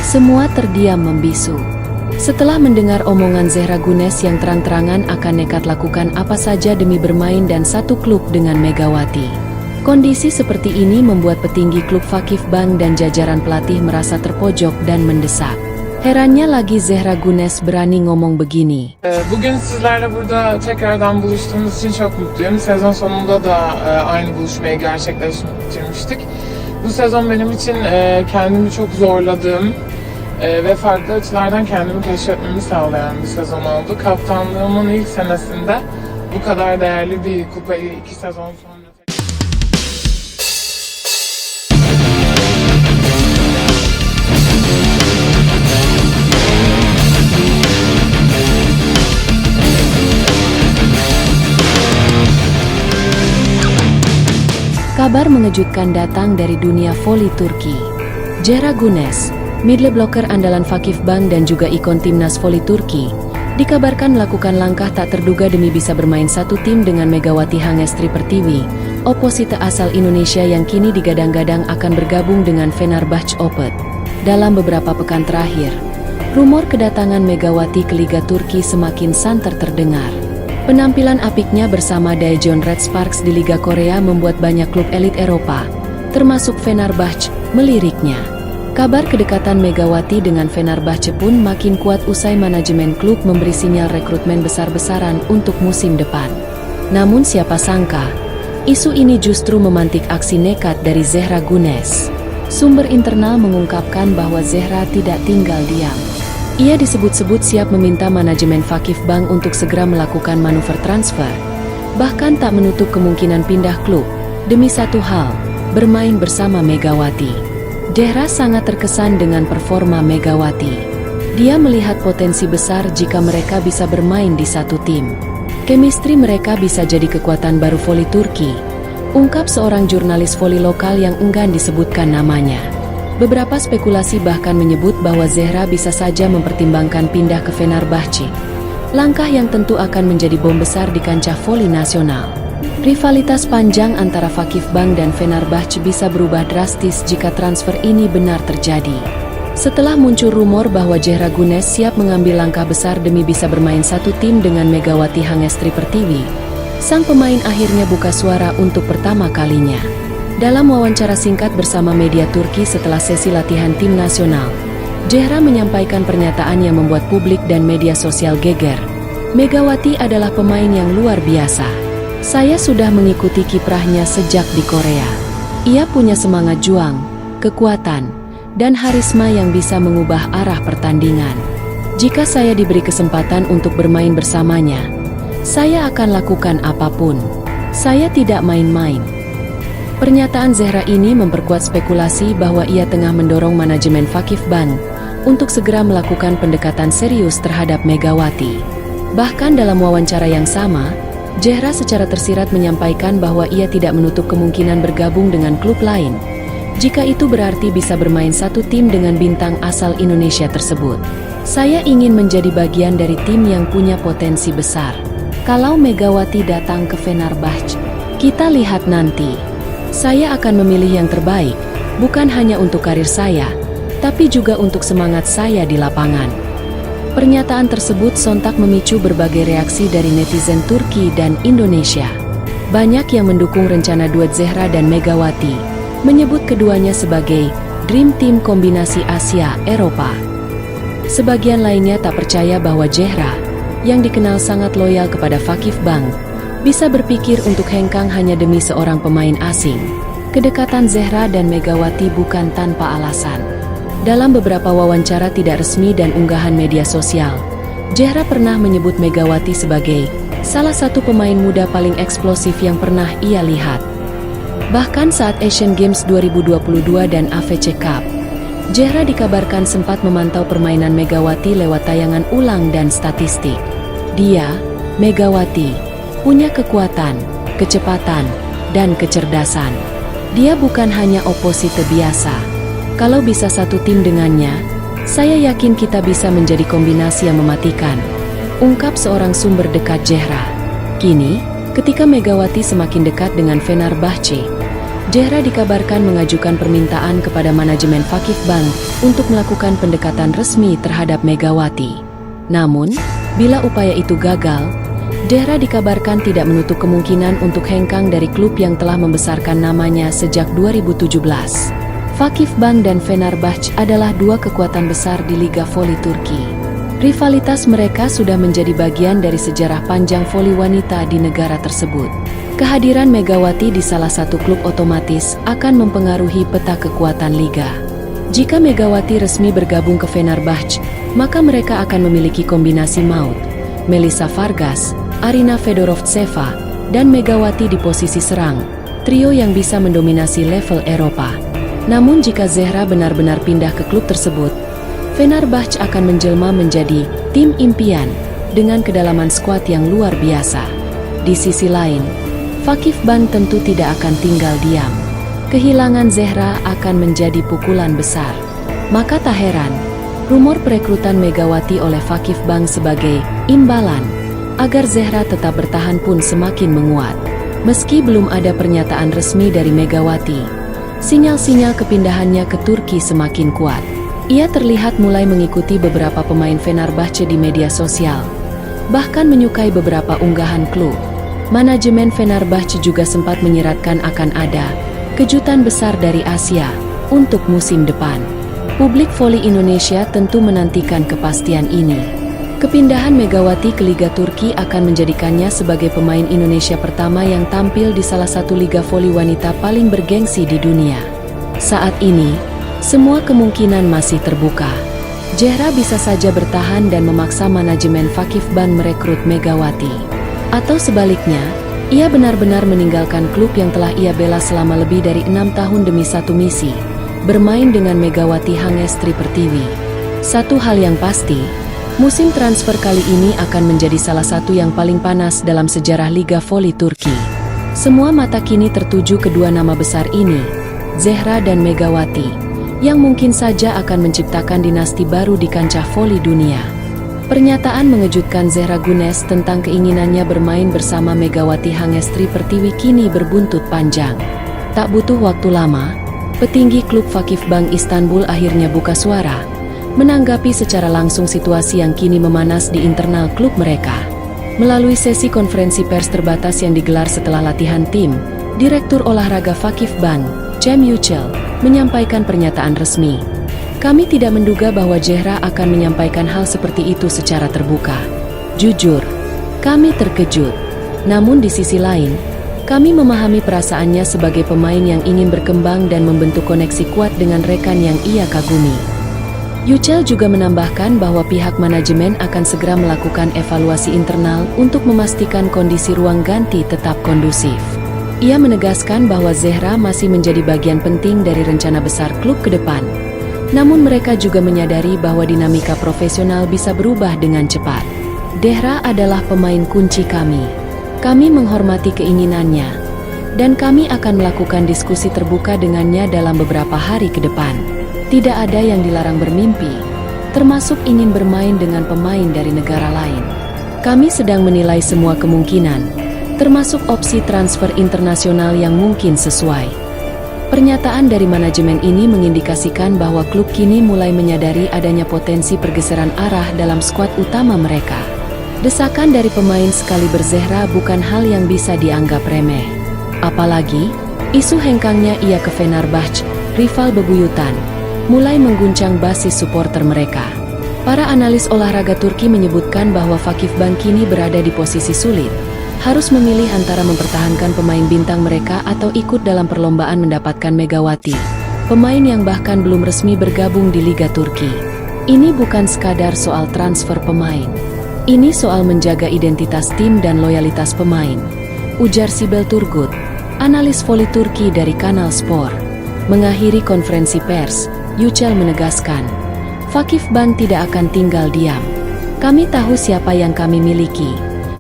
Semua terdiam membisu. Setelah mendengar omongan Zehra Gunes yang terang-terangan akan nekat lakukan apa saja demi bermain dan satu klub dengan Megawati. Kondisi seperti ini membuat petinggi klub Vakif Bank dan jajaran pelatih merasa terpojok dan mendesak. Herannya lagi Zehra Gunes berani ngomong begini. Bugün sizlerle burada tekrardan buluştuğumuz için çok mutluyum. Sezon sonunda da aynı buluşmayı gerçekleştirmiştik. Bu sezon benim için kendimi çok zorladığım ve farklı açılardan kendimi keşfetmemi sağlayan bir sezon oldu. Kaptanlığımın ilk senesinde bu kadar değerli bir kupayı 2 sezon sonra... Kabar mengejutkan datang dari dunia voli Turki. Zehra Gunes, middle blocker andalan Vakif Bank dan juga ikon timnas voli Turki, dikabarkan melakukan langkah tak terduga demi bisa bermain satu tim dengan Megawati Hangestri Pertiwi, oposite asal Indonesia yang kini digadang-gadang akan bergabung dengan Fenerbahçe Opet. Dalam beberapa pekan terakhir, rumor kedatangan Megawati ke Liga Turki semakin santer terdengar. Penampilan apiknya bersama Daejeon Red Sparks di Liga Korea membuat banyak klub elit Eropa, termasuk Fenerbahçe, meliriknya. Kabar kedekatan Megawati dengan Fenerbahçe pun makin kuat usai manajemen klub memberi sinyal rekrutmen besar-besaran untuk musim depan. Namun siapa sangka, isu ini justru memantik aksi nekat dari Zehra Gunes. Sumber internal mengungkapkan bahwa Zehra tidak tinggal diam. Ia disebut-sebut siap meminta manajemen Vakif Bank untuk segera melakukan manuver transfer, bahkan tak menutup kemungkinan pindah klub, demi satu hal, bermain bersama Megawati. Zehra sangat terkesan dengan performa Megawati. Dia melihat potensi besar jika mereka bisa bermain di satu tim. Chemistry mereka bisa jadi kekuatan baru voli Turki, ungkap seorang jurnalis voli lokal yang enggan disebutkan namanya. Beberapa spekulasi bahkan menyebut bahwa Zehra bisa saja mempertimbangkan pindah ke Fenerbahçe. Langkah yang tentu akan menjadi bom besar di kancah voli nasional. Rivalitas panjang antara Vakif Bank dan Fenerbahçe bisa berubah drastis jika transfer ini benar terjadi. Setelah muncul rumor bahwa Zehra Gunes siap mengambil langkah besar demi bisa bermain satu tim dengan Megawati Hangestri Pertiwi, sang pemain akhirnya buka suara untuk pertama kalinya. Dalam wawancara singkat bersama media Turki setelah sesi latihan tim nasional, Zehra menyampaikan pernyataan yang membuat publik dan media sosial geger. Megawati adalah pemain yang luar biasa. Saya sudah mengikuti kiprahnya sejak di Korea. Ia punya semangat juang, kekuatan, dan harisma yang bisa mengubah arah pertandingan. Jika saya diberi kesempatan untuk bermain bersamanya, saya akan lakukan apapun. Saya tidak main-main. Pernyataan Zehra ini memperkuat spekulasi bahwa ia tengah mendorong manajemen Vakif Bank untuk segera melakukan pendekatan serius terhadap Megawati. Bahkan dalam wawancara yang sama, Zehra secara tersirat menyampaikan bahwa ia tidak menutup kemungkinan bergabung dengan klub lain, jika itu berarti bisa bermain satu tim dengan bintang asal Indonesia tersebut. Saya ingin menjadi bagian dari tim yang punya potensi besar. Kalau Megawati datang ke Fenerbahçe, kita lihat nanti. Saya akan memilih yang terbaik, bukan hanya untuk karir saya, tapi juga untuk semangat saya di lapangan. Pernyataan tersebut sontak memicu berbagai reaksi dari netizen Turki dan Indonesia. Banyak yang mendukung rencana duet Zehra dan Megawati, menyebut keduanya sebagai Dream Team kombinasi Asia-Eropa. Sebagian lainnya tak percaya bahwa Zehra, yang dikenal sangat loyal kepada Vakif Bank, bisa berpikir untuk hengkang hanya demi seorang pemain asing. Kedekatan Zehra dan Megawati bukan tanpa alasan. Dalam beberapa wawancara tidak resmi dan unggahan media sosial, Zehra pernah menyebut Megawati sebagai salah satu pemain muda paling eksplosif yang pernah ia lihat. Bahkan saat Asian Games 2022 dan AFC Cup, Zehra dikabarkan sempat memantau permainan Megawati lewat tayangan ulang dan statistik. Dia, Megawati, punya kekuatan, kecepatan, dan kecerdasan. Dia bukan hanya oposite biasa. Kalau bisa satu tim dengannya, saya yakin kita bisa menjadi kombinasi yang mematikan, ungkap seorang sumber dekat Zehra. Kini, ketika Megawati semakin dekat dengan Fenerbahçe, Zehra dikabarkan mengajukan permintaan kepada manajemen Vakif Bank untuk melakukan pendekatan resmi terhadap Megawati. Namun, bila upaya itu gagal, Zehra dikabarkan tidak menutup kemungkinan untuk hengkang dari klub yang telah membesarkan namanya sejak 2017. Vakif Bank dan Fenerbahce adalah dua kekuatan besar di Liga Voli Turki. Rivalitas mereka sudah menjadi bagian dari sejarah panjang voli wanita di negara tersebut. Kehadiran Megawati di salah satu klub otomatis akan mempengaruhi peta kekuatan liga. Jika Megawati resmi bergabung ke Fenerbahce, maka mereka akan memiliki kombinasi maut, Melissa Vargas, Arina Fedorovtseva, dan Megawati di posisi serang, trio yang bisa mendominasi level Eropa. Namun jika Zehra benar-benar pindah ke klub tersebut, Fenerbahce akan menjelma menjadi tim impian dengan kedalaman skuad yang luar biasa. Di sisi lain, Vakif Bank tentu tidak akan tinggal diam. Kehilangan Zehra akan menjadi pukulan besar. Maka tak heran, rumor perekrutan Megawati oleh Vakif Bank sebagai imbalan agar Zehra tetap bertahan pun semakin menguat. Meski belum ada pernyataan resmi dari Megawati, sinyal-sinyal kepindahannya ke Turki semakin kuat. Ia terlihat mulai mengikuti beberapa pemain Fenerbahce di media sosial, bahkan menyukai beberapa unggahan klub. Manajemen Fenerbahce juga sempat menyiratkan akan ada kejutan besar dari Asia untuk musim depan. Publik voli Indonesia tentu menantikan kepastian ini. Kepindahan Megawati ke Liga Turki akan menjadikannya sebagai pemain Indonesia pertama yang tampil di salah satu liga voli wanita paling bergengsi di dunia. Saat ini, semua kemungkinan masih terbuka. Zehra bisa saja bertahan dan memaksa manajemen Vakif Bank merekrut Megawati. Atau sebaliknya, ia benar-benar meninggalkan klub yang telah ia bela selama lebih dari 6 tahun demi satu misi, bermain dengan Megawati Hangestri Pertiwi. Satu hal yang pasti, musim transfer kali ini akan menjadi salah satu yang paling panas dalam sejarah Liga Voli Turki. Semua mata kini tertuju kedua nama besar ini, Zehra dan Megawati, yang mungkin saja akan menciptakan dinasti baru di kancah voli dunia. Pernyataan mengejutkan Zehra Gunes tentang keinginannya bermain bersama Megawati Hangestri Pertiwi kini berbuntut panjang. Tak butuh waktu lama, petinggi klub Vakif Bank Istanbul akhirnya buka suara, menanggapi secara langsung situasi yang kini memanas di internal klub mereka. Melalui sesi konferensi pers terbatas yang digelar setelah latihan tim, Direktur Olahraga Vakif Bank, Cem Yücel, menyampaikan pernyataan resmi. Kami tidak menduga bahwa Zehra akan menyampaikan hal seperti itu secara terbuka. Jujur, kami terkejut. Namun di sisi lain, kami memahami perasaannya sebagai pemain yang ingin berkembang dan membentuk koneksi kuat dengan rekan yang ia kagumi. Yücel juga menambahkan bahwa pihak manajemen akan segera melakukan evaluasi internal untuk memastikan kondisi ruang ganti tetap kondusif. Ia menegaskan bahwa Zehra masih menjadi bagian penting dari rencana besar klub ke depan. Namun mereka juga menyadari bahwa dinamika profesional bisa berubah dengan cepat. Zehra adalah pemain kunci kami. Kami menghormati keinginannya, dan kami akan melakukan diskusi terbuka dengannya dalam beberapa hari ke depan. Tidak ada yang dilarang bermimpi, termasuk ingin bermain dengan pemain dari negara lain. Kami sedang menilai semua kemungkinan, termasuk opsi transfer internasional yang mungkin sesuai. Pernyataan dari manajemen ini mengindikasikan bahwa klub kini mulai menyadari adanya potensi pergeseran arah dalam skuad utama mereka. Desakan dari pemain sekaliber Zehra bukan hal yang bisa dianggap remeh. Apalagi, isu hengkangnya ia ke Fenerbahce, rival bebuyutan, mulai mengguncang basis supporter mereka. Para analis olahraga Turki menyebutkan bahwa Vakif Bank kini berada di posisi sulit. Harus memilih antara mempertahankan pemain bintang mereka atau ikut dalam perlombaan mendapatkan Megawati, pemain yang bahkan belum resmi bergabung di Liga Turki. Ini bukan sekadar soal transfer pemain. Ini soal menjaga identitas tim dan loyalitas pemain, ujar Sibel Turgut, analis voli Turki dari Kanal Spor. Mengakhiri konferensi pers, Yücel menegaskan, Vakif Bank tidak akan tinggal diam. Kami tahu siapa yang kami miliki.